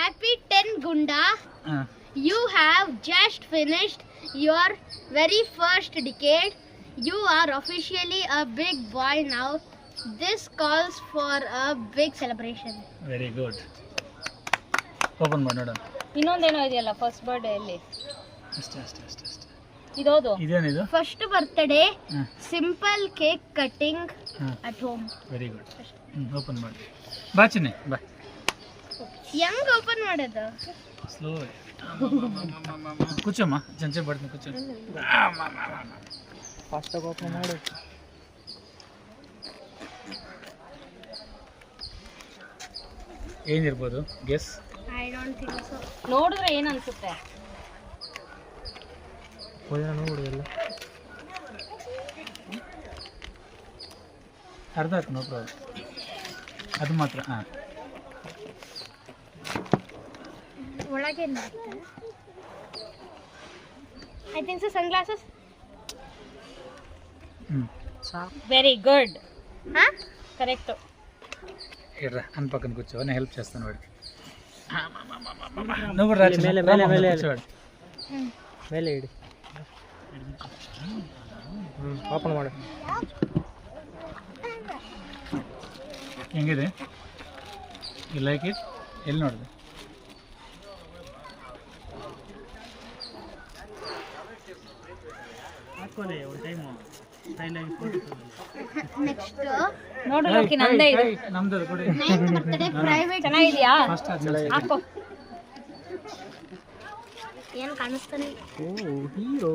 Happy 10 Gunda. You have just finished your very first decade. You are officially a big boy now. This calls for a big celebration. Very good. Open ಮಾಡಿ ನೋಡೋಣ. ಇನ್ನೊಂದೇನೋ ಇದೆಯಲ್ಲ first birthday ಅಲ್ಲಿ. ಅಷ್ಟೇ. ಇದೋದು ಇದೇನಿದು? First birthday, simple cake cutting at home. Very good. Open ಮಾಡಿ. ಬಾ ಚಿನ್ನಿ ಬಾ. ಹೆಂಗ್ ಓಪನ್ ಮಾಡೋದು? ಸ್ಲೋ. ಕೂಚಮ್ಮ ಚಂಚೆ ಬಡ್ತೀನಿ ಕೂಚ. ಫಾಸ್ಟ್ ಆಗಿ ಓಪನ್ ಮಾಡು. ಏನಿರ್ಬೋದು guess? I don't think so. ನೋಡಿದ್ರೆ ಏನ್ ಅನ್ಸುತ್ತೆ? ನೋಡು ಎಲ್ಲ ಅರ್ಧ ಹಾಕು ನೋ ಪ್ರಾಬ್ಲಮ್. ಅದು ಮಾತ್ರ. ಹಾಂ ಒಳಗೆ I think so sunglasses. Very good. Huh? Correct. ಇಡ್ರ ನನ್ನ ಪಕ್ಕನ ಕೂರ್ಚೋ ನಾನು ಹೆಲ್ಪ್ చేస్తాను వాడికి. నువ్వు రా ಮೇಲೆ ಮೇಲೆ ಇಡಿ. ಓಪನ್ ಮಾಡು. ಹೆಂಗಿದೆ? You like it? ಎಲ್ಲಿ ನೋಡಿದೆ? Next ನೋಡು ಲೋಕಿ ನಂದೇ ಇದು. ನಮ್ದು ಕೊಡಿ. 9th birthday private. ಚೆನ್ನಾಗಿದ್ಯಾ? ಫಸ್ಟ್ ಹಾಕೋ. ಏನು ಕಾಣಿಸ್ತಾನೆ? ಓ ಹೀರೋ.